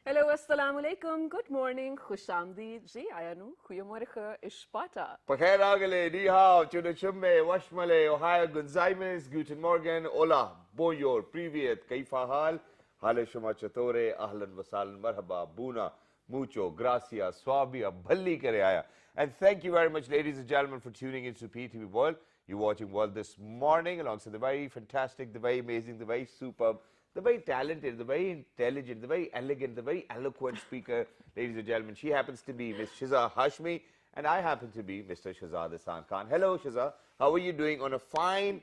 Hallo, assalamu alaikum. Good morning. Khushamdi. Ji, ayanu. Goedemorgen. Ishpata. Pakhairagale, ni hao, chume, washmale, ohio, gunzaimes, guten morgen, hola, bonjour, privyet, kaifa hal, hale shuma chatore, ahlan wasalan, marhaba, buna, mucho, gracias, swabia, bhalli kare aaya. And thank you very much, ladies and gentlemen, for tuning into PTV World. You're watching World this morning alongside the very fantastic, the very amazing, the very superb, the very talented, the very intelligent, the very elegant, the very eloquent speaker, ladies and gentlemen. She happens to be Miss Shiza Hashmi, and I happen to be Mr. Shahzad Hassan Khan. Hello, Shiza. How are you doing on a fine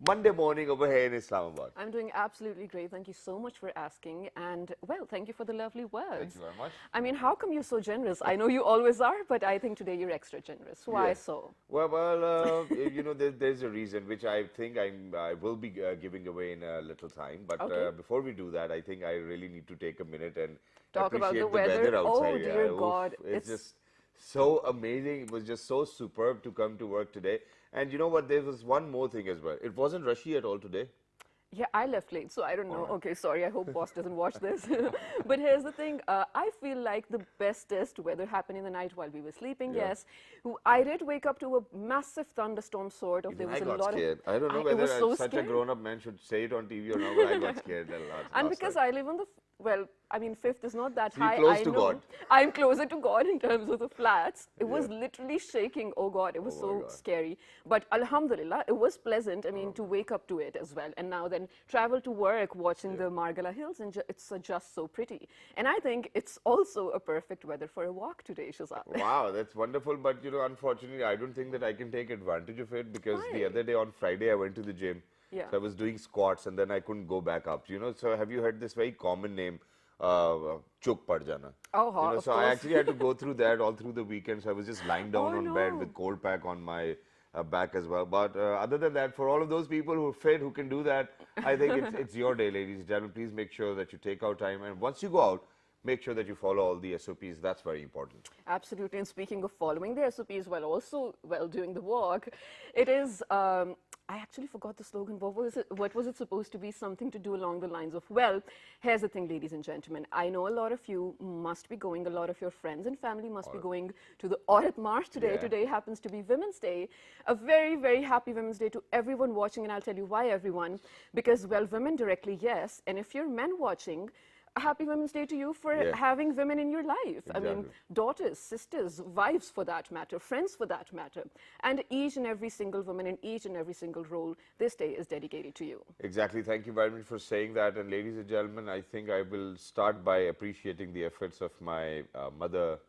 Monday morning over here in Islamabad? I'm doing absolutely great. Thank you so much for asking. And, well, thank you for the lovely words. Thank you very much. I mean, how come you're so generous? I know you always are, but I think today you're extra generous. Why Yeah. so? There's a reason which I think I will be giving away in a little time. But Okay. before we do that, I think I really need to take a minute and Talk about appreciate the weather. Oh, outside. dear Oof, God. it's just so amazing. It was just so superb to come to work today. And you know what? There was one more thing as well. It wasn't rushy at all today. Yeah, I left late, so I don't know. right. Okay, sorry, I hope boss doesn't watch this. But here's the thing, I feel like the bestest weather happened in the night while we were sleeping, Yeah. yes. I did wake up to a massive thunderstorm sort of. Even There was I a got lot scared. of... I don't know it whether was so such a scary. grown-up man should say it on TV or not, but I got scared a lot And last because night. I live on the, well, I mean, fifth is not that So you're high. close I to know. God. I'm closer to God in terms of the flats. It was Yeah. literally shaking. Oh God, it was Oh my so God. scary. But Alhamdulillah, it was pleasant. I mean, to wake up to it as well. And now then travel to work watching the Margala Hills, and it's just so pretty. And I think it's also a perfect weather for a walk today, Shazad. Wow, that's wonderful. But unfortunately, I don't think that I can take advantage of it because the Why? other day on Friday I went to the gym. Yeah. So I was doing squats and then I couldn't go back up. So have you heard this very common name, chuk pad jana? Oh, of So I course. actually had to go through that all through the weekend. So I was just lying down Oh on bed no. with cold pack on my back as well. But other than that, for all of those people who are fit, who can do that, I think it's your day, ladies and gentlemen. Please make sure that you take out time. And once you go out, make sure that you follow all the SOPs. That's very important. Absolutely. And speaking of following the SOPs while also doing the walk, it is. I actually forgot the slogan. What was it supposed to be? Something to do along the lines of, well, here's the thing, ladies and gentlemen. I know a lot of you must be going, a lot of your friends and family must be going to the Aurat March today. Yeah. Today happens to be Women's Day. A very, very happy Women's Day to everyone watching. And I'll tell you why, everyone. Because, well, women directly, yes. And if you're men watching, a happy Women's Day to you for Yeah. having women in your life. I mean, Exactly. daughters, sisters, wives for that matter, friends for that matter. And each and every single woman in each and every single role, this day is dedicated to you. Exactly. Thank you very much for saying that. And ladies and gentlemen, I think I will start by appreciating the efforts of my mother,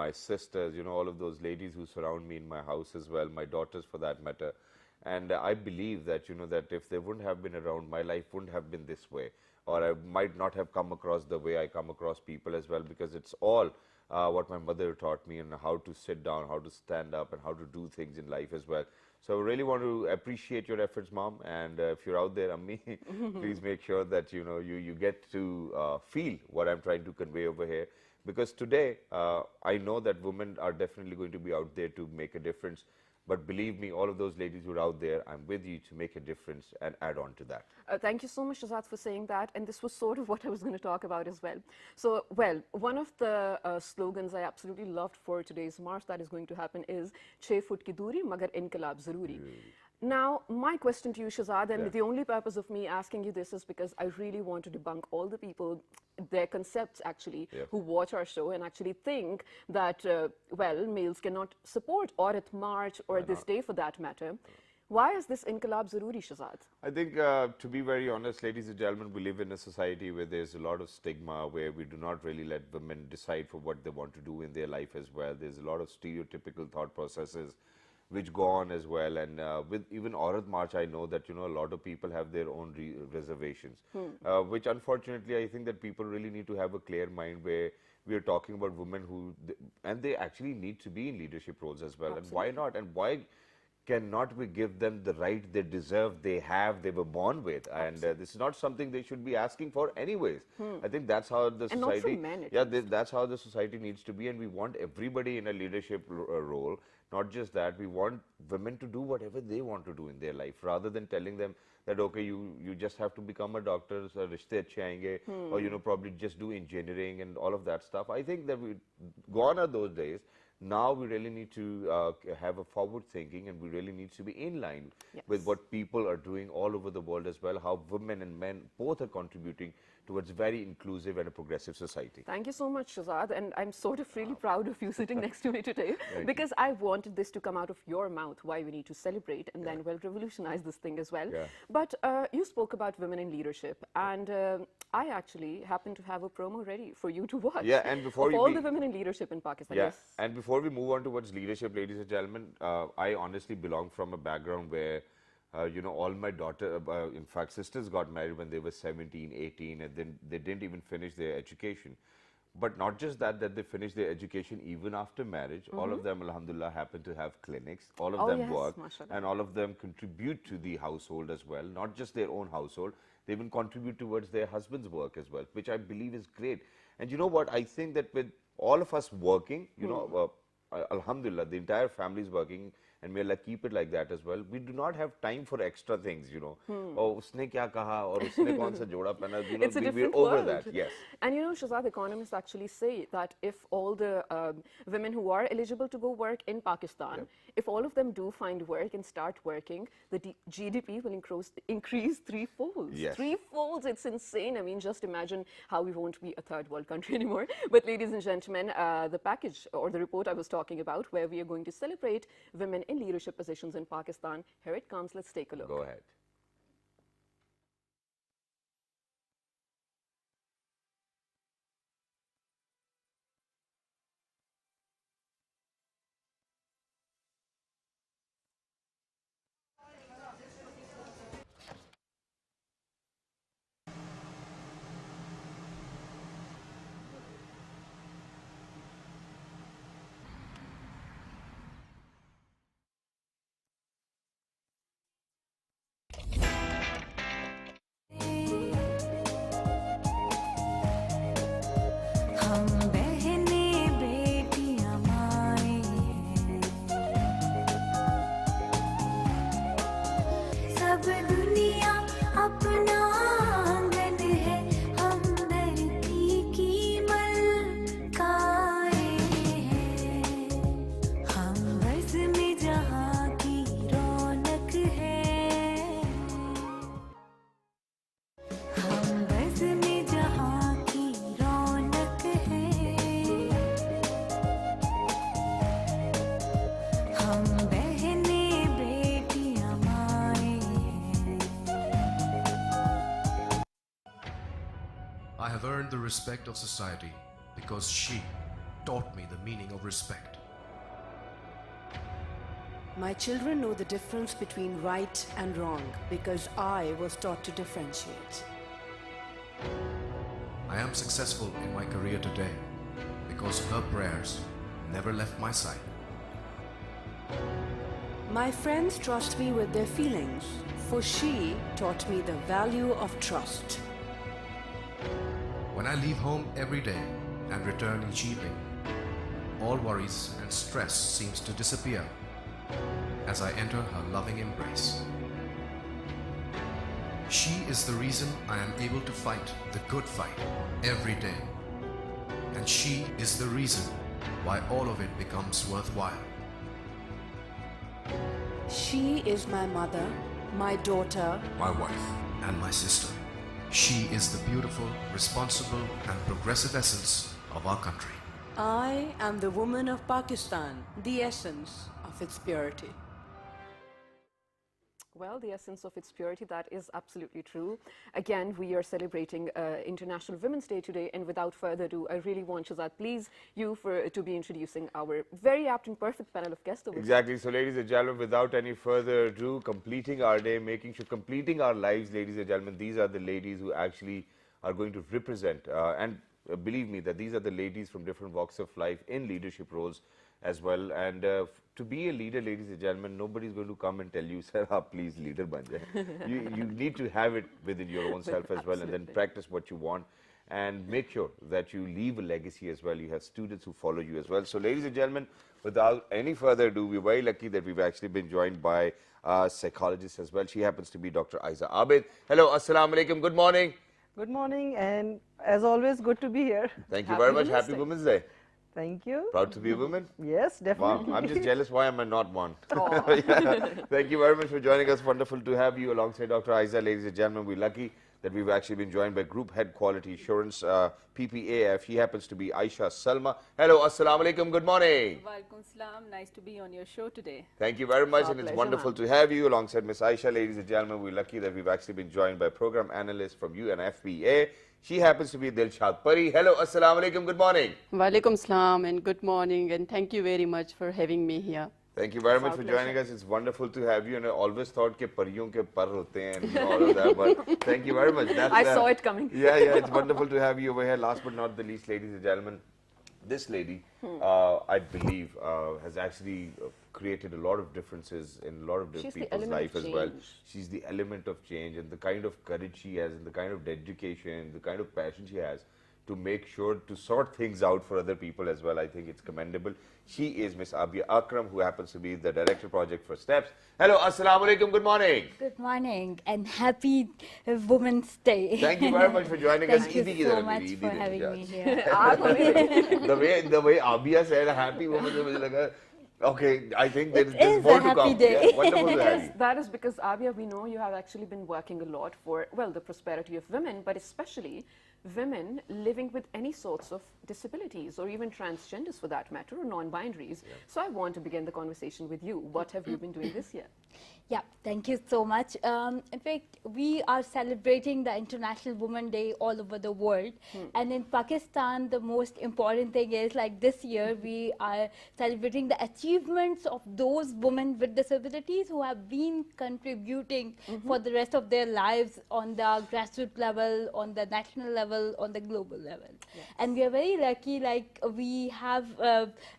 my sisters, all of those ladies who surround me in my house as well, my daughters for that matter. And I believe that, that if they wouldn't have been around, my life wouldn't have been this way. Or I might not have come across the way I come across people as well, because it's all what my mother taught me and how to sit down, how to stand up, and how to do things in life as well. So I really want to appreciate your efforts, Mom. And if you're out there, Ammi, please make sure that you get to feel what I'm trying to convey over here. Because today, I know that women are definitely going to be out there to make a difference. But believe me, all of those ladies who are out there, I'm with you to make a difference and add on to that. Thank you so much, Shazad, for saying that. And this was sort of what I was going to talk about as well. So, well, one of the slogans I absolutely loved for today's march that is going to happen is "6 foot ki duri, magar inqilab zaruri." Now, my question to you, Shazad, and Yeah. the only purpose of me asking you this is because I really want to debunk all the people, their concepts actually, Yeah. who watch our show and actually think that, well, males cannot support Aurat March or this day for that matter. Why is this Inqilab Zaruri, Shazad? I think, to be very honest, ladies and gentlemen, we live in a society where there's a lot of stigma, where we do not really let women decide for what they want to do in their life as well. There's a lot of stereotypical thought processes which go on as well. And with even Aurat March, I know that, a lot of people have their own reservations, which unfortunately, I think that people really need to have a clear mind where we are talking about women who, and they actually need to be in leadership roles as well. Absolutely. And why not? And why cannot we give them the right they deserve, they have, they were born with, and this is not something they should be asking for anyways. I think that's how the And not society, from men, at yeah, least. that's how the society needs to be, and we want everybody in a leadership role. Not just that, we want women to do whatever they want to do in their life, rather than telling them that okay, you just have to become a doctor, so rishte achhe aayenge, or probably just do engineering and all of that stuff. I think that we gone are those days. Now we really need to have a forward thinking, and we really need to be in line with what people are doing all over the world as well, how women and men both are contributing towards very inclusive and a progressive society. Thank you so much, Shazad, and I'm sort of really proud of you sitting next to me today, because I wanted this to come out of your mouth, why we need to celebrate and then, well, revolutionize this thing as well. But you spoke about women in leadership, and I actually happen to have a promo ready for you to watch. Yeah, and before of you all the women in leadership in Pakistan. Yeah, Yes. and before we move on towards leadership, ladies and gentlemen, I honestly belong from a background where, all my in fact, sisters got married when they were 17, 18, and then they didn't even finish their education. But not just that they finished their education even after marriage. All of them, alhamdulillah, happen to have clinics. All of them yes, work, mashallah. and all of them contribute to the household as well. Not just their own household, they even contribute towards their husband's work as well, which I believe is great. And you know what? I think that with all of us working, alhamdulillah, the entire family is working, and may Allah keep it like that as well. We do not have time for extra things, Oh, usne kya kaha, or usne kaun sa joda pehna, It's a we're different over world. that, yes. And Shazad, economists actually say that if all the women who are eligible to go work in Pakistan, if all of them do find work and start working, the GDP will increase threefold. Yes. Threefold, it's insane. I mean, just imagine how we won't be a third world country anymore. But ladies and gentlemen, the package or the report I was talking about, where we are going to celebrate women in leadership positions in Pakistan, here it comes. Let's take a look. Go ahead. हम बहनें बेटियां माए हैं, सब दुनिया अपना आंगन है, हम धरती की मलकाए हैं, हम बज़्म जहाँ की रौनक है, हम बज़्म जहाँ की रौनक है, हम बहनें बेटियां माए हैं। I have earned the respect of society because she taught me the meaning of respect. My children know the difference between right and wrong because I was taught to differentiate. I am successful in my career today because her prayers never left my side. My friends trust me with their feelings, for she taught me the value of trust. When I leave home every day and return each evening, all worries and stress seems to disappear as I enter her loving embrace. She is the reason I am able to fight the good fight every day. And she is the reason why all of it becomes worthwhile. She is my mother, my daughter, My wife and my sister. She is the beautiful, responsible and progressive essence of our country. I am the woman of Pakistan, the essence of its purity. Well, the essence of its purity, that is absolutely true. Again, we are celebrating International Women's Day today, and without further ado, I really want Shazad, please, to be introducing our very apt and perfect panel of guests over here. Exactly. So, ladies and gentlemen, without any further ado, completing our day, completing our lives, ladies and gentlemen, these are the ladies who actually are going to represent. And believe me that these are the ladies from different walks of life in leadership roles as well. And to be a leader, ladies and gentlemen, nobody's going to come and tell you, sir, please leader ban jaye. You need to have it within your own self as well, and then practice what you want. And make sure that you leave a legacy as well. You have students who follow you as well. So, ladies and gentlemen, without any further ado, we're very lucky that we've actually been joined by a psychologist as well. She happens to be Dr. Ayesha Abid. Hello, assalamu alaikum, good morning. Good morning, and as always, good to be here. Thank you very much. Happy Women's Day. Thank you. Proud to be a woman? Yes, Wow, definitely. I'm just jealous. Why am I not one? Yeah. Thank you very much for joining us. Wonderful to have you alongside Dr. Ayesha. Ladies and gentlemen, we're lucky that we've actually been joined by Group Head Quality Assurance, PPAF. He happens to be Ayesha Salma. Hello, assalamu alaikum, good morning. Walaikum salam. Nice to be on your show today. Thank you very much, Our and it's pleasure, wonderful to have you alongside Miss Ayesha. Ladies and gentlemen, we're lucky that we've actually been joined by program analyst from UNFPA. She happens to be Dilshad Pari. Hello, assalamu alaikum, good morning. Walaikum salam and good morning, and thank you very much for having me here. Thank you very It's much our for pleasure. joining us. It's wonderful to have you, and I always thought that pariyon ke par hote hain and all of that, but thank you very much. That's, I saw it coming. Yeah, it's wonderful to have you over here. Last but not the least, ladies and gentlemen, this lady, I believe, has actually created a lot of differences in a lot of She's the people's element life of as well. change. She's the element of change, and the kind of courage she has, and the kind of dedication, the kind of passion she has to make sure to sort things out for other people as well. I think it's commendable. She is Miss Abia Akram, who happens to be the Director Project for STEPS. Hello, assalamu alaikum, good morning. Good morning and happy Women's Day. Thank you very much for joining us. Thank you Eid ki so taraf much meri, for Eid having Eid. me here. The way Abia said happy woman, so mujhe laga, okay, I think there's is more a to happy come. day. Yeah, wonderful to have you. That is because, Abia, we know you have actually been working a lot for, well, the prosperity of women, but especially women living with any sorts of disabilities or even transgenders for that matter, or non-binaries. So I want to begin the conversation with you. What have you been doing this year? Yeah, thank you so much. In fact, we are celebrating the International Women's Day all over the world. And in Pakistan, the most important thing is, like this year, we are celebrating the achievements of those women with disabilities who have been contributing for the rest of their lives on the grassroots level, on the national level, on the global level. And we are very lucky, like we have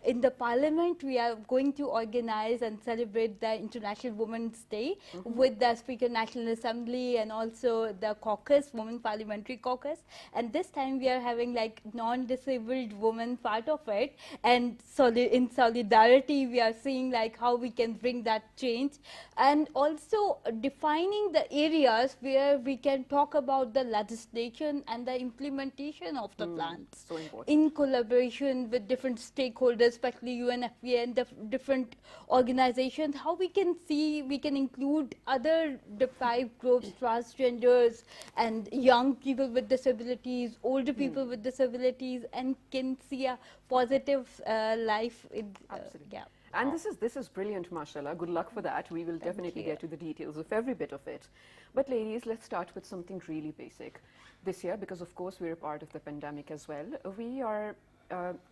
in the parliament, we are going to organize and celebrate the International Women's Day with the Speaker National Assembly and also the caucus, Women Parliamentary Caucus. And this time we are having like non-disabled women part of it. And in solidarity, we are seeing like how we can bring that change. And also defining the areas where we can talk about the legislation and the implementation of the plans. So important. In collaboration with different stakeholders, especially UNFPA and the different organizations, how we can see, we can include other deprived groups, transgenders and young people with disabilities, older people with disabilities, and can see a positive life. Absolutely. Yeah. And this is brilliant, mashallah. Good luck for that. We will definitely you. get to the details of every bit of it. But ladies, let's start with something really basic. This year, because of course we're a part of the pandemic as well, we are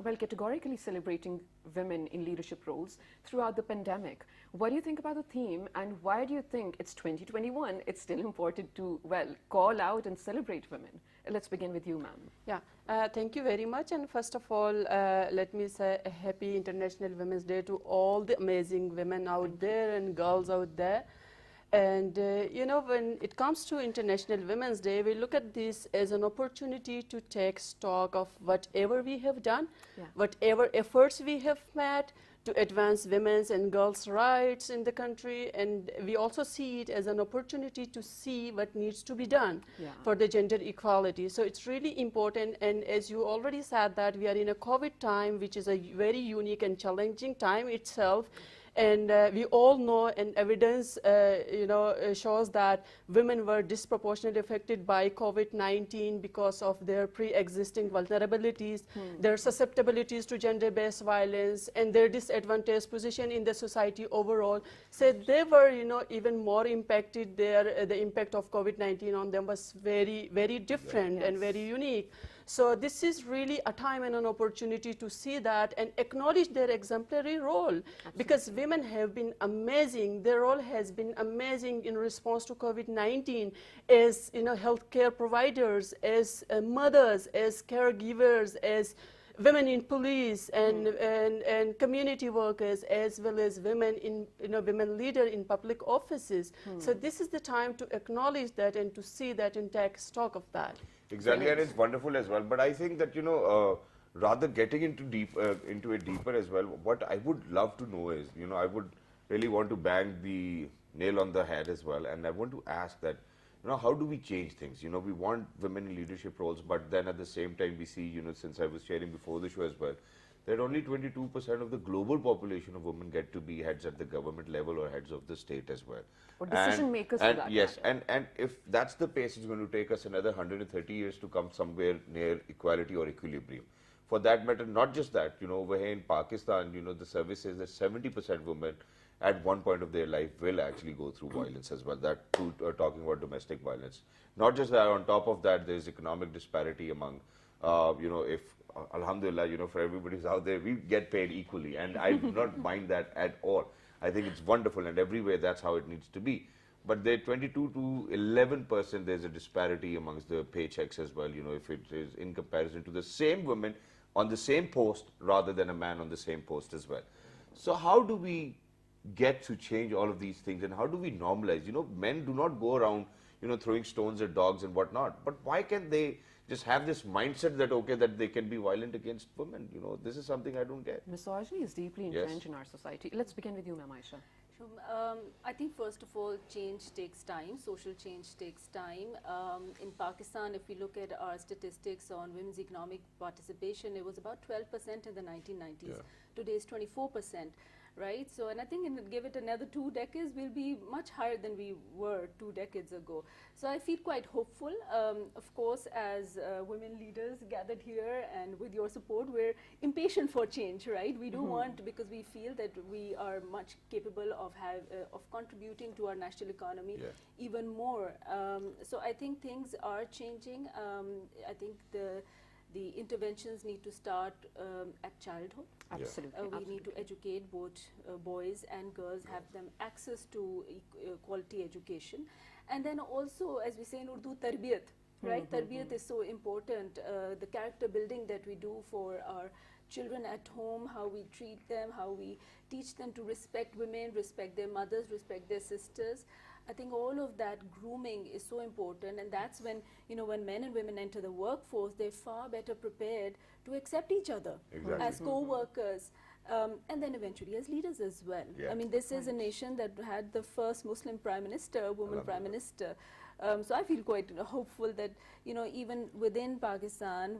well, categorically celebrating women in leadership roles throughout the pandemic. What do you think about the theme, and why do you think it's 2021, it's still important to, well, call out and celebrate women? Let's begin with you, ma'am. Yeah, thank you very much. And first of all, let me say a happy International Women's Day to all the amazing women out there and girls out there. And you know, when it comes to International Women's Day, we look at this as an opportunity to take stock of whatever we have done, whatever efforts we have made to advance women's and girls' rights in the country. And we also see it as an opportunity to see what needs to be done for the gender equality. So it's really important. And as you already said, that we are in a COVID time, which is a very unique and challenging time itself. And we all know, and evidence shows that women were disproportionately affected by COVID-19 because of their pre-existing vulnerabilities, their susceptibilities to gender-based violence, and their disadvantaged position in the society overall. So they were, even more impacted. The impact of COVID-19 on them was very, very different and very unique. So this is really a time and an opportunity to see that and acknowledge their exemplary role. Because women have been amazing. Their role has been amazing in response to COVID-19 as healthcare providers, as mothers, as caregivers, as women in police and community workers, as well as women in women leader in public offices. So this is the time to acknowledge that and to see that and take stock of that. Exactly, and it's wonderful as well. But I think that rather getting into it deeper as well, what I would love to know is, I would really want to bang the nail on the head as well, and I want to ask that, how do we change things? We want women in leadership roles, but then at the same time we see, since I was sharing before the show as well, that only 22% of the global population of women get to be heads at the government level or heads of the state as well. Or decision makers for that Yes, matter. and if that's the pace, it's going to take us another 130 years to come somewhere near equality or equilibrium. For that matter, not just that, over here in Pakistan, the survey says that 70% women at one point of their life will actually go through violence as well, that too, talking about domestic violence. Not just that, on top of that, there's economic disparity among, if, alhamdulillah, for everybody who's out there, we get paid equally, and I do not mind that at all. I think it's wonderful, and everywhere that's how it needs to be. But there 22 to 11%, there's a disparity amongst the paychecks as well, if it is in comparison to the same women on the same post rather than a man on the same post as well. So how do we get to change all of these things, and how do we normalize? Men do not go around, throwing stones at dogs and whatnot, but why can't they just have this mindset that, okay, that they can be violent against women? This is something I don't get. Misogyny is deeply entrenched in our society. Let's begin with you, Ma'am Ayesha. I think first of all, change takes time. Social change takes time. In Pakistan, if we look at our statistics on women's economic participation, it was about 12% in the 1990s. Yeah. Today is 24%. Right, so and I think give it another 2 decades, we'll be much higher than we were 2 decades ago. So I feel quite hopeful. Of course, as women leaders gathered here and with your support, we're impatient for change, right? We do want, because we feel that we are much capable of contributing to our national economy even more. So I think things are changing. I think the interventions need to start at childhood. Absolutely. We need to educate both boys and girls, have them access to quality education. And then also, as we say in Urdu, tarbiyat, right? Tarbiyat is so important. The character building that we do for our children at home, how we treat them, how we teach them to respect women, respect their mothers, respect their sisters. I think all of that grooming is so important, and that's when, when men and women enter the workforce, they're far better prepared to accept each other as co-workers, and then eventually as leaders as well. I mean, this is a nation that had the first Muslim prime minister, woman prime minister. So I feel quite hopeful that, even within Pakistan,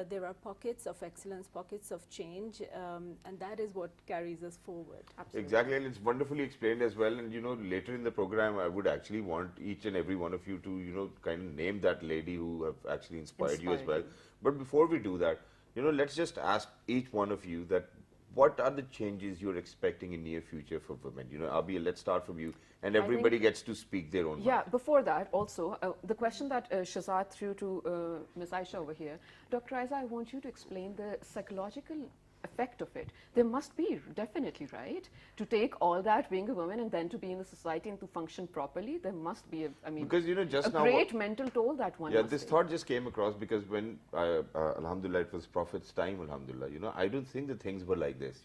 there are pockets of excellence, pockets of change, and that is what carries us forward. Absolutely. Exactly, and it's wonderfully explained as well. And later in the program, I would actually want each and every one of you to kind of name that lady who have actually inspired you as well. But before we do that, let's just ask each one of you that what are the changes you're expecting in near future for women? Abi, let's start from you, and everybody gets to speak their own mind. Before that, also, the question that Shahzad threw to Ms. Ayesha over here, Dr. Aiza, I want you to explain the psychological effect of it. There must be, definitely, right? To take all that, being a woman, and then to be in the society and to function properly, there must be, because just a now, great mental toll that one must this take. thought just came across because when, alhamdulillah, it was Prophet's time, alhamdulillah, I don't think the things were like this,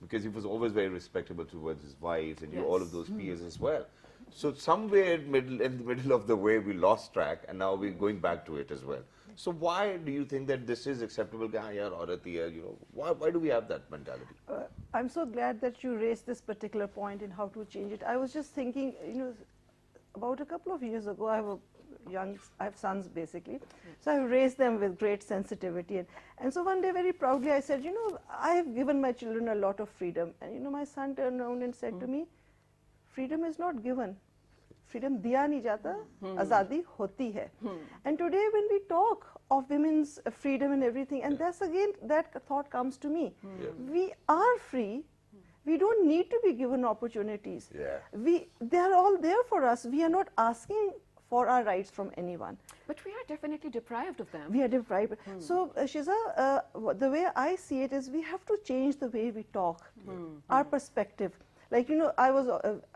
because he was always very respectable towards his wives and all of those peers as well. So somewhere in the middle of the way, we lost track, and now we're going back to it as well. So why do you think that this is acceptable? Why do we have that mentality? I'm so glad that you raised this particular point in how to change it. I was just thinking, about a couple of years ago, I have sons basically, so I raised them with great sensitivity, and so one day very proudly I said, I have given my children a lot of freedom, and my son turned around and said to me, freedom is not given. Freedom diya nahi jata, azadi hoti hai. And today when we talk of women's freedom and everything, and that's again, that thought comes to me. We are free. We don't need to be given opportunities. They are all there for us. We are not asking for our rights from anyone. But we are definitely deprived of them. We are deprived. So, Shiza, the way I see it is we have to change the way we talk, our perspective. Like, you know,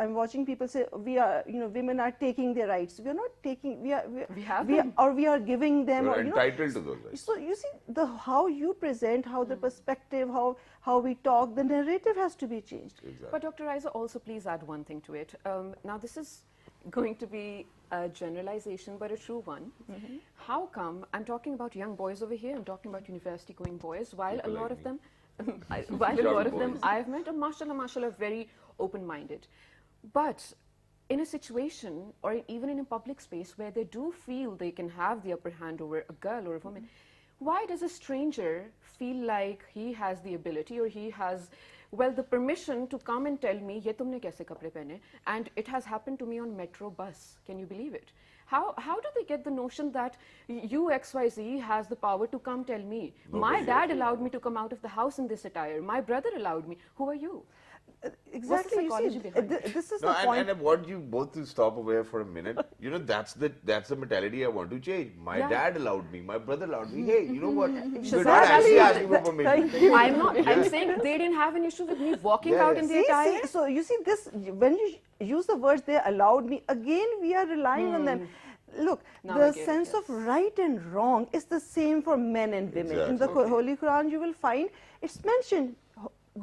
I'm watching people say we are, you know, women are taking their rights. We are not taking. We have them. or we are giving them. You're or, you know, entitled to those rights. so you see how you present, how the perspective, how we talk, the narrative has to be changed. Exactly. But Dr. Isa, also please add one thing to it. Now this is going to be a generalization, but a true one. How come, I'm talking about young boys over here, I'm talking about university going boys, while People a lot like of me. them, while a Young lot of them boys. I've met, mashallah, very open-minded. But in a situation or even in a public space where they do feel they can have the upper hand over a girl or a woman, why does a stranger feel like he has the ability or he has, well, the permission to come and tell me, ye tumne kaise kapde pehne? And it has happened to me on metro bus. Can you believe it? How do they get the notion that you XYZ has the power to come tell me? My dad allowed me to come out of the house in this attire. My brother allowed me. Who are you? Exactly. You psychology see, behind it? this is No, the point. and I want you both to stop over here for a minute. You know, that's the mentality I want to change. My Yeah. dad allowed me, my brother allowed me. Hey, you know what? We're Shazad, not actually that's- asking for permission. I'm not. I'm saying they didn't have an issue with me walking Yeah, out yeah. in the See, attire. so you see this, when you use the words they allowed me, again we are relying on them. Look, Now I the get it, sense of yes. right and wrong is the same for men and women. In the Exactly. Holy Quran you will find it's mentioned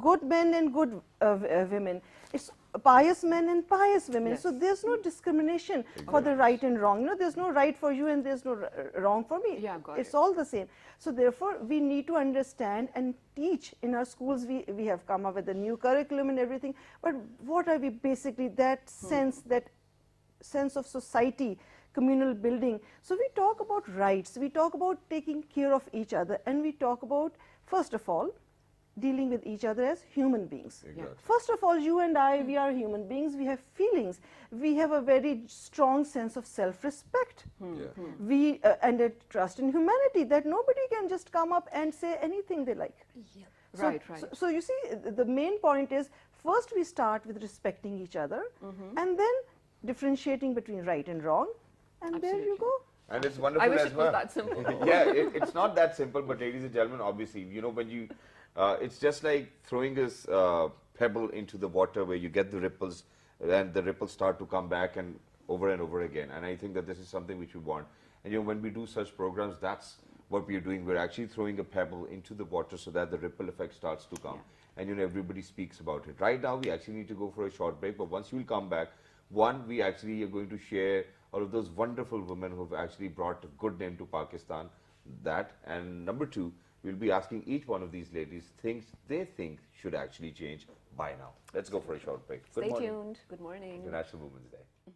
good men and good women. It's pious men and pious women. So Yes. there's no discrimination for the right and wrong. You know, there's no right for you and there's no wrong for me. Yeah, got it's it. all the same. So therefore, we need to understand and teach in our schools. We have come up with a new curriculum and everything. But what are we basically, that sense of society, communal building. So we talk about rights, we talk about taking care of each other, and we talk about, first of all, dealing with each other as human beings. Exactly. First of all, you and I, we are human beings, we have feelings, we have a very strong sense of self-respect. Yeah. We and a trust in humanity, that nobody can just come up and say anything they like. So, Right. So you see, the main point is, first we start with respecting each other, and then differentiating between right and wrong, and there you Absolutely. go. And it's wonderful I wish as it was well. that simple. Yeah, it's not that simple, but ladies and gentlemen, obviously, you know, when you, it's just like throwing a pebble into the water where you get the ripples, and the ripples start to come back and over again. And I think that this is something which we want. And you know, when we do such programs, that's what we are doing. We're actually throwing a pebble into the water so that the ripple effect starts to come. And you know, everybody speaks about it. Right now, we actually need to go for a short break, but once you will come back, one, we actually are going to share all of those wonderful women who have actually brought a good name to Pakistan, that. And number two, we'll be asking each one of these ladies things they think should actually change by now. Let's go for a short break. Good Stay morning. tuned. Good morning. International Women's Day.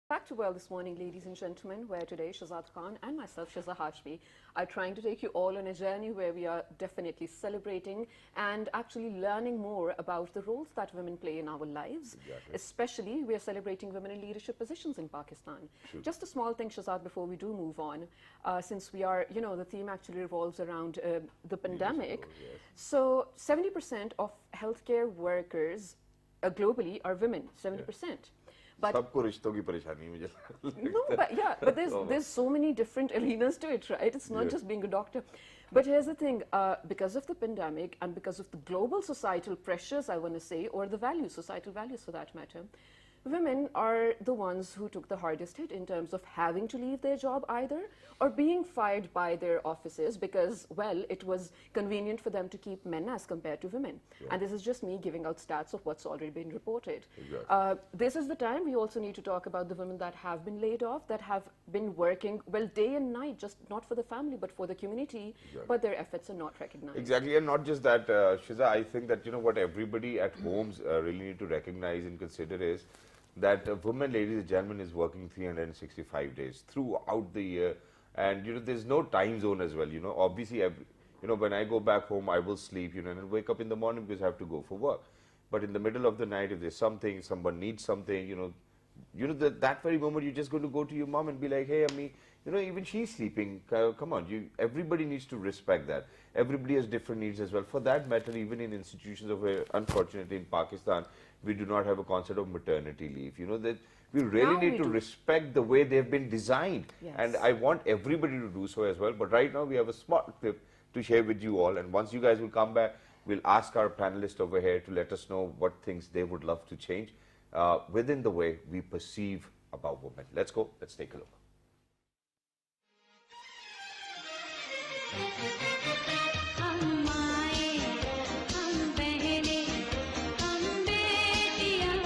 Back to Well this morning, ladies and gentlemen, where today Shahzad Khan and myself, Shiza Hashmi, are trying to take you all on a journey where we are definitely celebrating and actually learning more about the roles that women play in our lives. Exactly. Especially, we are celebrating women in leadership positions in Pakistan. True. Just a small thing, Shahzad, before we do move on, since we are, the theme actually revolves around the pandemic. Yes. So, 70% of healthcare workers globally are women, 70%. But सबको रिश्तों की परेशानी मुझे no, but yeah, but there's so many different arenas to it, right? It's not Yeah. just being a doctor. But here's the thing, because of the pandemic and because of the global societal pressures, I want to say, or the values, societal values for that matter, women are the ones who took the hardest hit in terms of having to leave their job either or being fired by their offices because, well, it was convenient for them to keep men as compared to women. Yeah. And this is just me giving out stats of what's already been reported. Exactly. This is the time we also need to talk about the women that have been laid off, that have been working, well, day and night, just not for the family, but for the community, Exactly. but their efforts are not recognized. Exactly, and not just that, Shiza, I think that, what everybody at homes really need to recognize and consider is that a woman, ladies and gentlemen, is working 365 days throughout the year. And, there's no time zone as well, Obviously, when I go back home, I will sleep, and wake up in the morning because I have to go for work. But in the middle of the night, if there's something, someone needs something, that very moment, you're just going to go to your mom and be like, hey, Ammi, even she's sleeping. Come on, everybody needs to respect that. Everybody has different needs as well. For that matter, even in institutions of, unfortunately, in Pakistan, we do not have a concept of maternity leave. That we really Now need we to do. respect the way they've been designed. Yes. And I want everybody to do so as well. But right now, we have a smart clip to share with you all. And once you guys will come back, we'll ask our panelists over here to let us know what things they would love to change within the way we perceive about women. Let's go. Let's take a look. हम माए हम बहने हम बेटियां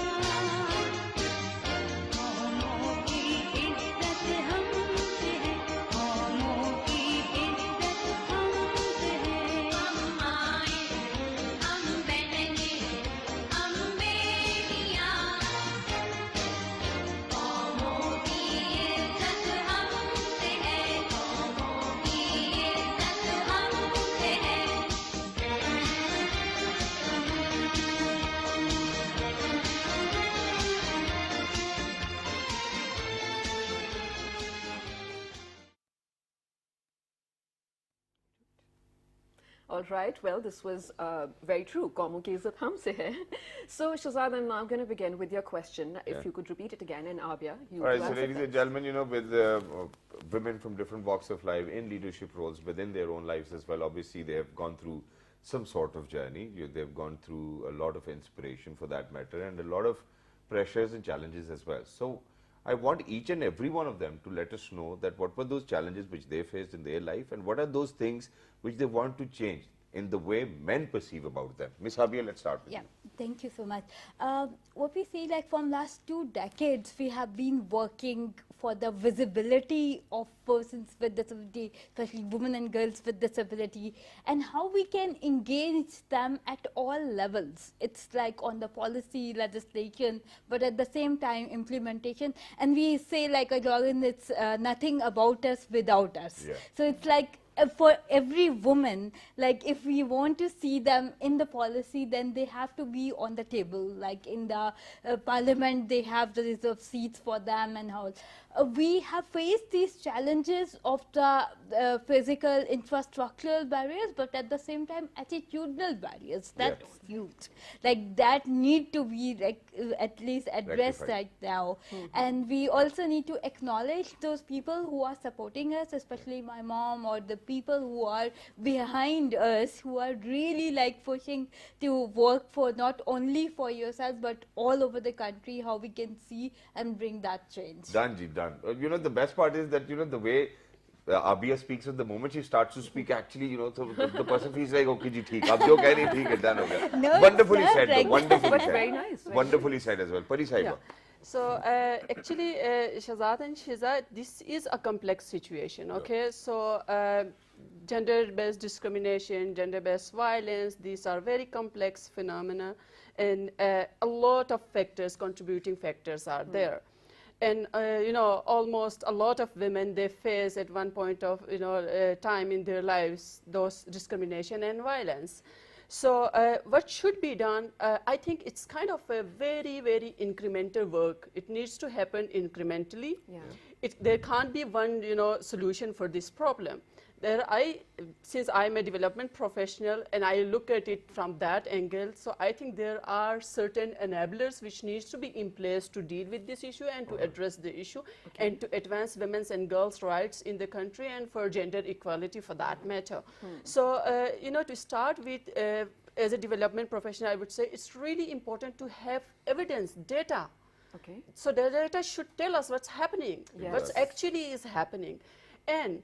कौमों की इज्जत हमसे है कौमों की इज्जत हमसे है हम माए हम बहने हम बेटियां कौमों की इज्जत हमसे है कौमों की इज्जत हमसे है All right, well, this was very true. Qaumo ki izzat humse hai. So, Shahzad, I'm now going to begin with your question. Yeah. If you could repeat it again in Abia. You All right, do so answer ladies and first. gentlemen, with women from different walks of life in leadership roles within their own lives as well, obviously they have gone through some sort of journey. They've gone through a lot of inspiration for that matter and a lot of pressures and challenges as well. So I want each and every one of them to let us know that what were those challenges which they faced in their life and what are those things which they want to change in the way men perceive about them. Miss Habia, let's start with Yeah, you. thank you so much. What we see, like from last 2 decades, we have been working for the visibility of persons with disability, especially women and girls with disability, and how we can engage them at all levels. It's like on the policy, legislation, but at the same time implementation. And we say like a jargon, it's nothing about us without us. Yeah. So it's like for every woman, like if we want to see them in the policy, then they have to be on the table. Like in the parliament, they have the reserved seats for them and how. We have faced these challenges of the physical infrastructural barriers, but at the same time attitudinal barriers. That's huge. Like that need to be like at least addressed Rectified. right now. And we also need to acknowledge those people who are supporting us, especially my mom or the people who are behind us, who are really like pushing to work for not only for yourselves but all over the country, how we can see and bring that change. Done, Ji, done. The best part is that, the way Abia speaks, at the moment she starts to speak, actually, so the person feels like, okay, ji, theek, ab jo keh rahi, theek hai, done ho gaya. No, it's Wonderfully not said, though, like wonderfully But said. very nice. Very Wonderfully said as well. Pari Sahiba. Yeah. So actually, Shahzad and Shiza, this is a complex situation. Okay, so gender-based discrimination, gender-based violence, these are very complex phenomena, and a lot of factors, contributing factors, are there. And you know, almost a lot of women, they face at one point of time in their lives those discrimination and violence. So what should be done? I think it's kind of a very, very incremental work. It needs to happen incrementally. Yeah. There can't be one solution for this problem. Since I'm a development professional and I look at it from that angle, so I think there are certain enablers which needs to be in place to deal with this issue and to address the issue and to advance women's and girls' rights in the country and for gender equality for that matter. So, to start with, as a development professional, I would say it's really important to have evidence, data. Okay. So the data should tell us what's happening, Yes. what's actually is happening. And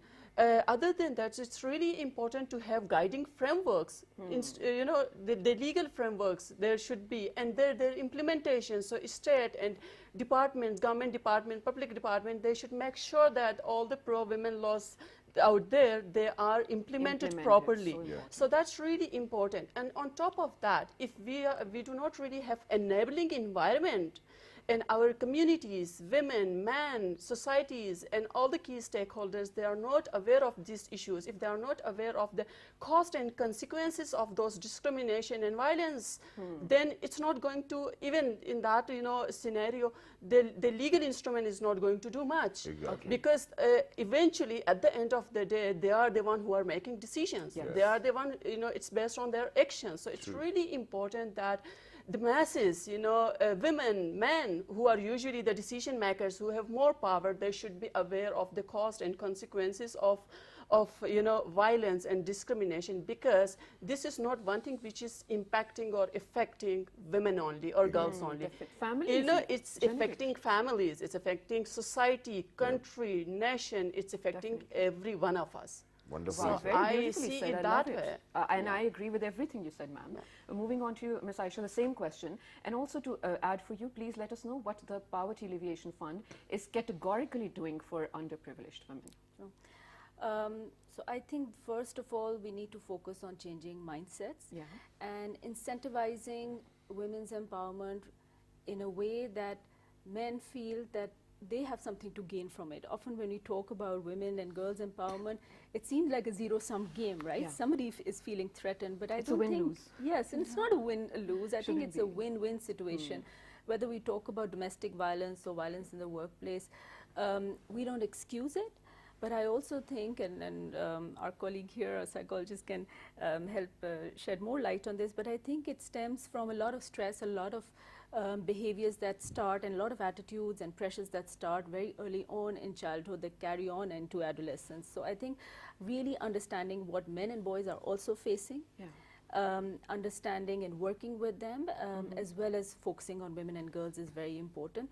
other than that, it's really important to have guiding frameworks, the legal frameworks there should be, and their implementation. So state and departments, government department, public department, they should make sure that all the pro-women laws out there, they are implemented properly. So that's really important. And on top of that, if we do not really have enabling environment, and our communities, women, men, societies, and all the key stakeholders, they are not aware of these issues. If they are not aware of the cost and consequences of those discrimination and violence, then it's not going to, even in that scenario, the legal instrument is not going to do much. Exactly. Because eventually, at the end of the day, they are the one who are making decisions. Yes. They are the one, it's based on their actions. So it's really important that the masses, women, men, who are usually the decision makers, who have more power, they should be aware of the cost and consequences of violence and discrimination, because this is not one thing which is impacting or affecting women only or girls only. Families. It's affecting families, it's affecting society, country, nation, it's affecting every one of us. Wonderful. Wow, So very I beautifully see said. it I that love way. And I agree with everything you said, ma'am. Moving on to you, Ms. Ayesha, the same question. And also to add for you, please let us know what the Poverty Alleviation Fund is categorically doing for underprivileged women. So I think first of all we need to focus on changing mindsets and incentivizing women's empowerment in a way that men feel that they have something to gain from it. Often when we talk about women and girls empowerment, it seems like a zero-sum game, right? Yeah. Somebody is feeling threatened, but I It's a don't think win-lose. yes, and it's not a win-lose. I think Shouldn't it's be. a win-win situation. Whether we talk about domestic violence or violence in the workplace, we don't excuse it. But I also think, and our colleague here, a psychologist, can help shed more light on this, but I think it stems from a lot of stress, a lot of behaviors that start, and a lot of attitudes and pressures that start very early on in childhood that carry on into adolescence. So I think really understanding what men and boys are also facing, understanding and working with them, as well as focusing on women and girls is very important.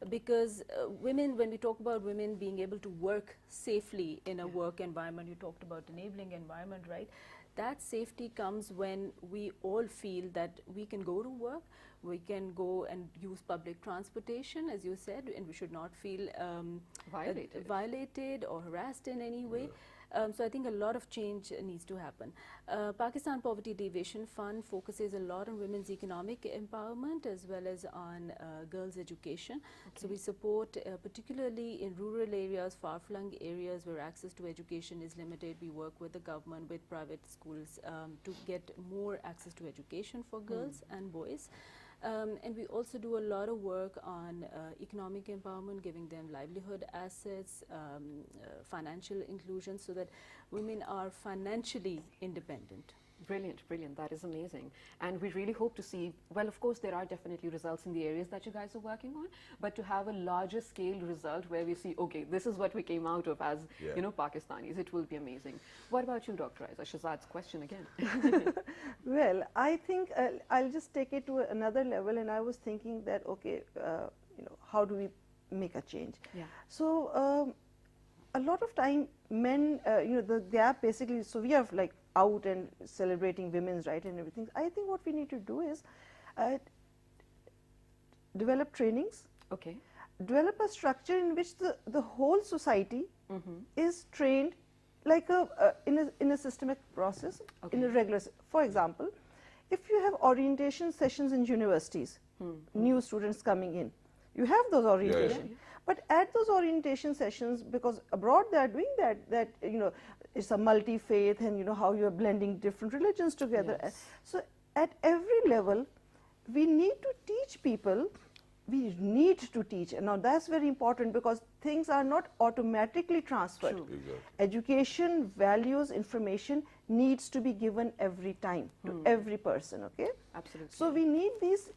Because women, when we talk about women being able to work safely in a work environment, you talked about enabling environment, right? That safety comes when we all feel that we can go to work, we can go and use public transportation, as you said, and we should not feel violated or harassed in any way. So I think a lot of change needs to happen. Pakistan Poverty Alleviation Fund focuses a lot on women's economic empowerment as well as on girls' education. So we support particularly in rural areas, far-flung areas where access to education is limited. We work with the government, with private schools to get more access to education for girls and boys. And we also do a lot of work on economic empowerment, giving them livelihood assets, financial inclusion, so that women are financially independent. Brilliant, brilliant. That is amazing. And we really hope to see, well, of course, there are definitely results in the areas that you guys are working on, but to have a larger scale result where we see, okay, this is what we came out of as, Pakistanis, it will be amazing. What about you, Dr. Ayesha? Shahzad's question again. Well, I think I'll just take it to another level, and I was thinking that, okay, how do we make a change? Yeah. So a lot of time men, the gap basically, so we are like out and celebrating women's right and everything. I think what we need to do is develop trainings, develop a structure in which the whole society is trained like in a systemic process, in a regular. For example, if you have orientation sessions in universities, new students coming in, you have those orientation, But at those orientation sessions, because abroad they are doing that it's a multi-faith, and how you are blending different religions together. Yes. So at every level, we need to teach people. We need to teach, and now that's very important, because things are not automatically transferred. True. Education, values, information needs to be given every time to every person. Okay. Absolutely. So we need these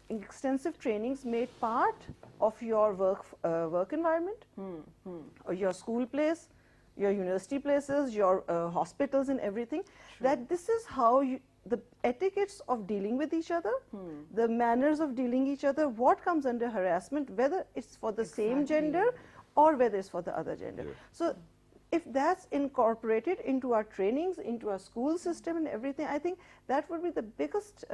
extensive trainings made part of your work environment, or your school place, your university places, your hospitals, and everything. That this is how the etiquettes of dealing with each other, the manners of dealing each other, what comes under harassment, whether it's for the same gender or whether it's for the other gender. So if that's incorporated into our trainings, into our school system and everything, I think that would be the biggest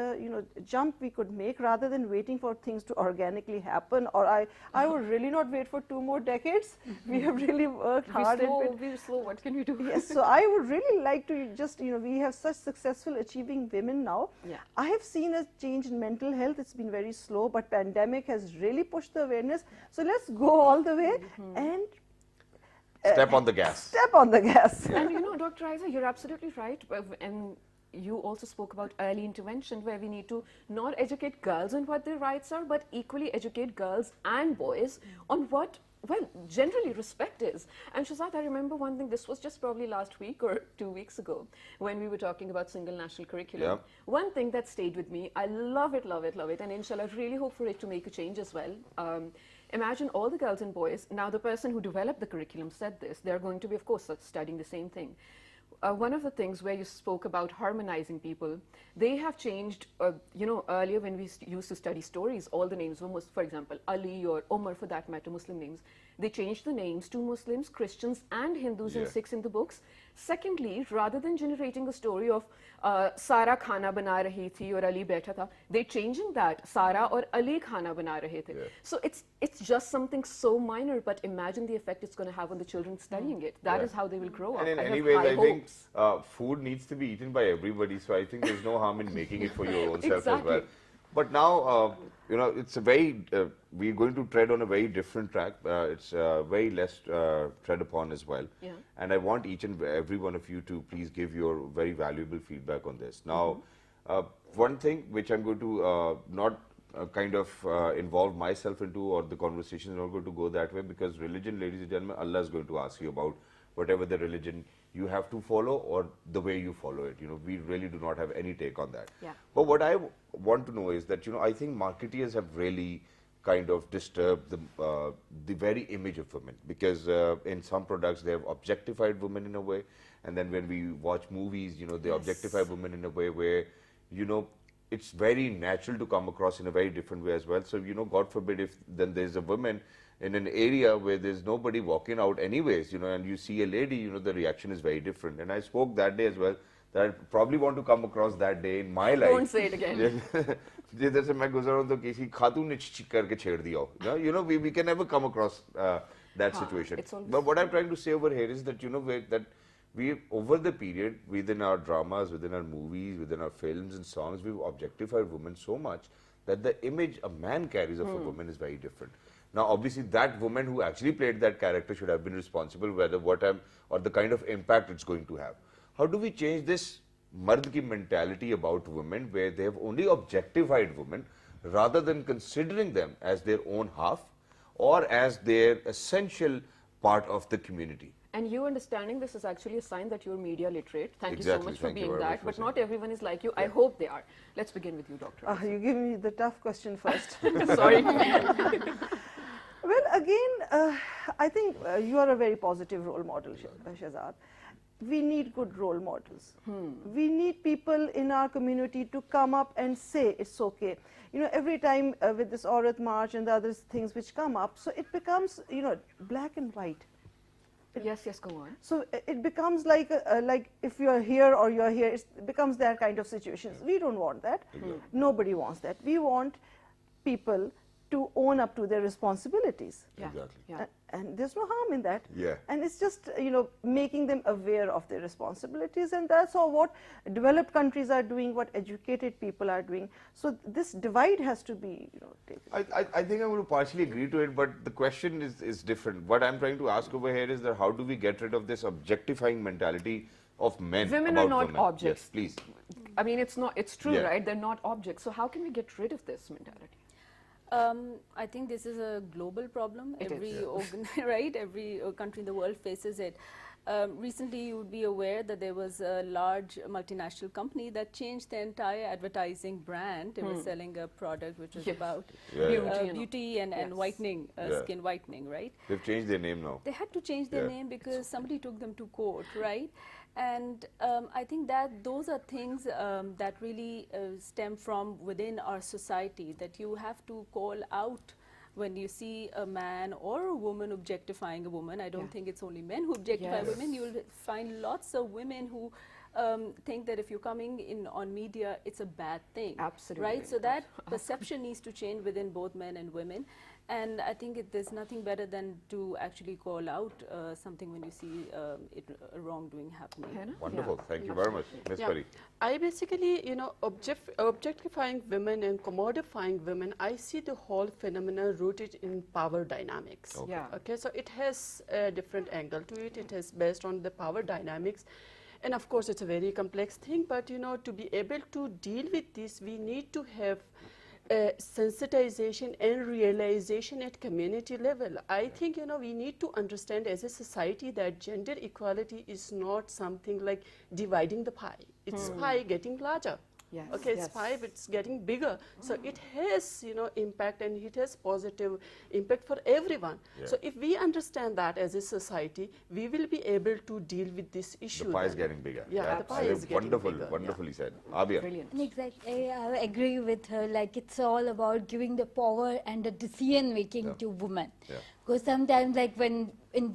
jump we could make, rather than waiting for things to organically happen. Or I would really not wait for 2 more decades. We have really worked hard. We're slow. What can we do? Yes, so I would really like to just, we have such successful achieving women now. Yeah. I have seen a change in mental health. It's been very slow, but pandemic has really pushed the awareness. So let's go all the way and Step on the gas. step on the gas. And Dr. Ayesha, you're absolutely right. And you also spoke about early intervention, where we need to not educate girls on what their rights are, but equally educate girls and boys on what, well, generally respect is. And Shazad, I remember one thing, this was just probably last week or 2 weeks ago, when we were talking about single national curriculum. Yeah. One thing that stayed with me, I love it, and inshallah, I really hope for it to make a change as well. Imagine all the girls and boys. Now, the person who developed the curriculum said this. They're going to be, of course, studying the same thing. One of the things where you spoke about harmonizing people, they have changed, earlier when we used to study stories, all the names were, for example, Ali or Omar, for that matter, Muslim names. They changed the names to Muslims, Christians, and Hindus and Sikhs in the books. Secondly, rather than generating a story of Sara khana bana rahi thi or Ali baitha tha, they're changing that Sara or Ali khana bana rahe the. So it's just something so minor, but imagine the effect it's going to have on the children studying it. That is how they will grow up. And in I any have ways, high I think hopes. food needs to be eaten by everybody. So I think there's no harm in making it for your own self as Exactly. well. But now, it's a very, we're going to tread on a very different track. It's very less tread upon as well. Yeah. And I want each and every one of you to please give your very valuable feedback on this. Now, one thing which I'm going to not kind of involve myself into, or the conversation is not going to go that way, because religion, ladies and gentlemen, Allah is going to ask you about whatever the religion you have to follow or the way you follow it. We really do not have any take on that. Yeah. But what I want to know is that, I think marketeers have really kind of disturbed the very image of women, because in some products they have objectified women in a way, and then when we watch movies, they objectify women in a way where, it's very natural to come across in a very different way as well. So, God forbid if then there's a woman in an area where there's nobody walking out anyways, and you see a lady, the reaction is very different. And I spoke that day as well, that I probably want to come across that day in my life. Don't say it again. जिधर से मैं गुजरा हूं तो किसी खातून ने चिक करके छेड़ दिया हो. We can never come across that situation. But what I'm trying to say over here is that, that we, over the period, within our dramas, within our movies, within our films and songs, we've objectified women so much that the image a man carries of a woman is very different. Now, obviously, that woman who actually played that character should have been responsible, or the kind of impact it's going to have. How do we change this mard ki mentality about women, where they have only objectified women rather than considering them as their own half or as their essential part of the community? And you understanding this is actually a sign that you're media literate. Thank you so Exactly. much for Thank you being very much that. for But saying not that. everyone is like you. I hope they are. Let's begin with you, Doctor. You give me the tough question first. Sorry. Well, again, I think you are a very positive role model, Shazad. We need good role models. We need people in our community to come up and say it's okay. Every time with this Aurat March and the other things which come up, so it becomes, black and white. Yes, go on. So it becomes like if you're here or you're here, it becomes that kind of situation. We don't want that. Nobody wants that. We want people to own up to their responsibilities. Yeah. Exactly. Yeah. and there's no harm in that. Yeah. And it's just, making them aware of their responsibilities, and that's all what developed countries are doing, what educated people are doing. So this divide has to be, taken. I think I'm going to partially agree to it, but the question is different. What I'm trying to ask over here is that how do we get rid of this objectifying mentality of men Women about are not women? objects. Yes, please. I mean, it's true, Yeah. right? They're not objects. So how can we get rid of this mentality? I think this is a global problem. It is. Every right, every country in the world faces it. Recently, you would be aware that there was a large multinational company that changed their entire advertising brand. It was selling a product which was Yes. about Yeah, yeah. beauty and Yes. whitening, Yeah. skin whitening, right? They've changed their name now. They had to change their Yeah. name because somebody took them to court, right? And I think that those are things that really stem from within our society, that you have to call out when you see a man or a woman objectifying a woman. I don't Yeah. think it's only men who objectify Yes. women. You'll find lots of women who think that if you're coming in on media, it's a bad thing. Absolutely. Right? So that perception needs to change within both men and women. And I think there's nothing better than to actually call out something when you see wrongdoing happening. Hannah? Wonderful. Yeah. Thank you very much. Ms. Yeah. Pari. I basically, objectifying women and commodifying women, I see the whole phenomena rooted in power dynamics. Okay. Yeah. Okay, so it has a different angle to it. It is based on the power dynamics. And of course, it's a very complex thing, but to be able to deal with this, we need to have sensitization and realization at community level. I think, we need to understand as a society that gender equality is not something like dividing the pie. It's pie getting larger. Yes, Okay, it's yes. pie, it's getting bigger. So it has, impact, and it has positive impact for everyone. Yeah. So if we understand that as a society, we will be able to deal with this issue. The pie is then. getting bigger. Yeah, the pie I is think getting wonderful, bigger, yeah. wonderfully said. Abia. Brilliant. Exactly, I agree with her. Like it's all about giving the power and the decision making Yeah. to women. Yeah. Because sometimes, like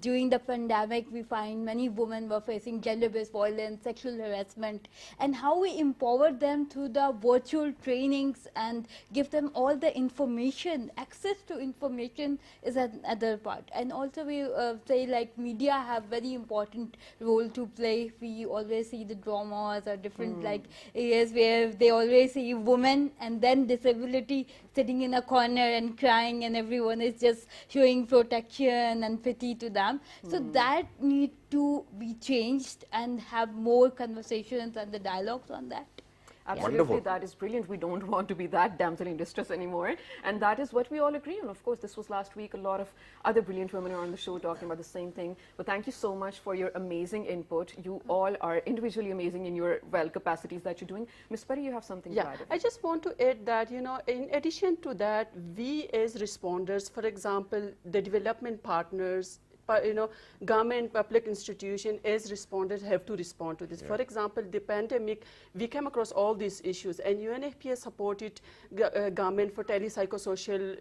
during the pandemic, we find many women were facing gender-based violence, sexual harassment, and how we empower them through the virtual trainings and give them all the information. Access to information is another part, and also we say like media have very important role to play. We always see the dramas or different like areas where they always see women and then disability sitting in a corner and crying, and everyone is just showing protection and pity to them. So that need to be changed and have more conversations and the dialogues on that. Absolutely, Wonderful. that is brilliant. We don't want to be that damsel in distress anymore. And that is what we all agree on. Of course, this was last week. A lot of other brilliant women are on the show talking about the same thing. But thank you so much for your amazing input. You all are individually amazing in your, capacities that you're doing. Ms. Pari, you have something to Yeah, add? I just want to add that, in addition to that, we as responders, for example, the development partners, government, public institution as responders have to respond to this. For example, the pandemic, we came across all these issues, and UNFPA supported government for telepsychosocial,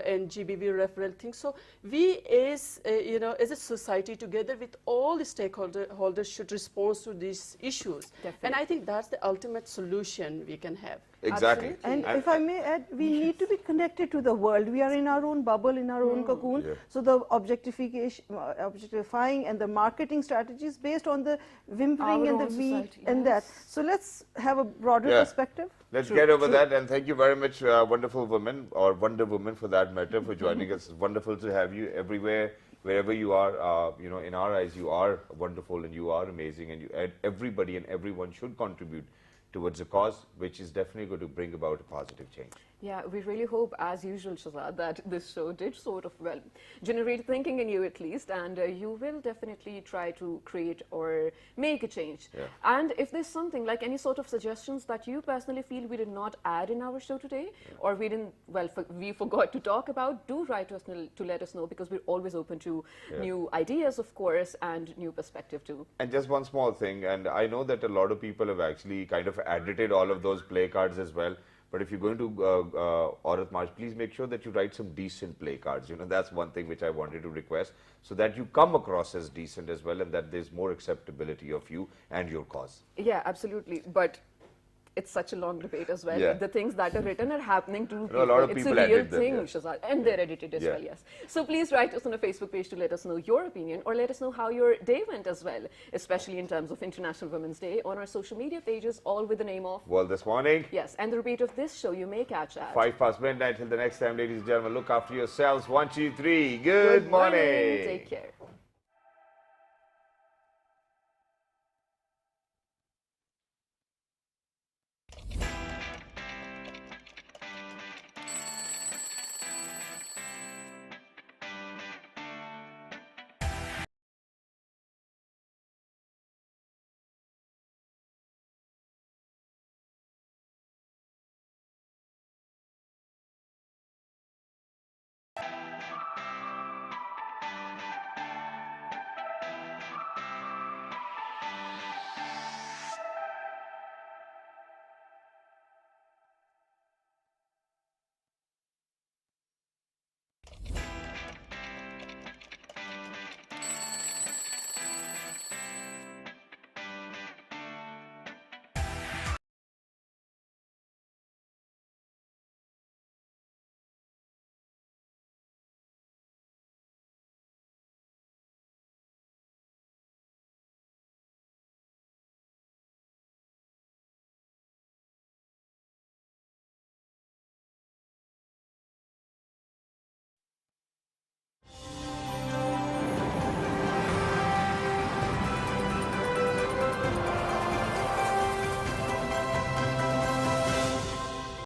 and GBV referral things. So we as, as a society together with all the stakeholders should respond to these issues. And I think that's the ultimate solution we can have. Exactly. And if I may add, we need to be connected to the world. We are in our own bubble, in our own cocoon. Yeah. So the objectifying and the marketing strategies based on the whimpering Our and the own we society, and that. So let's have a broader Yeah. perspective. Let's get over that, and thank you very much, wonderful women, or Wonder Woman for that matter, for joining us. It's wonderful to have you everywhere, wherever you are. In our eyes, you are wonderful and you are amazing, and everybody and everyone should contribute towards a cause which is definitely going to bring about a positive change. Yeah, we really hope, as usual, Shazad, that this show did sort of, generate thinking in you at least, and you will definitely try to create or make a change. Yeah. And if there's something, like any sort of suggestions that you personally feel we did not add in our show today, or we didn't, we forgot to talk about, do write to us to let us know, because we're always open to new ideas, of course, and new perspective too. And just one small thing, and I know that a lot of people have actually kind of edited all of those play cards as well. But if you're going to Aurat March, please make sure that you write some decent play cards. That's one thing which I wanted to request, so that you come across as decent as well, and that there's more acceptability of you and your cause. Yeah, absolutely. But it's such a long debate as well. Yeah. The things that are written are happening to people. a lot of It's people a real edit them, thing, yeah. Shazad, and they're edited as Yeah. well, yes. So please write us on a Facebook page to let us know your opinion, or let us know how your day went as well, especially in terms of International Women's Day, on our social media pages, all with the name of. Well, this morning, Yes, and the repeat of this show you may catch at 5 past midnight. Till the next time, ladies and gentlemen, look after yourselves. 1, 2, 3. Good morning. Take care.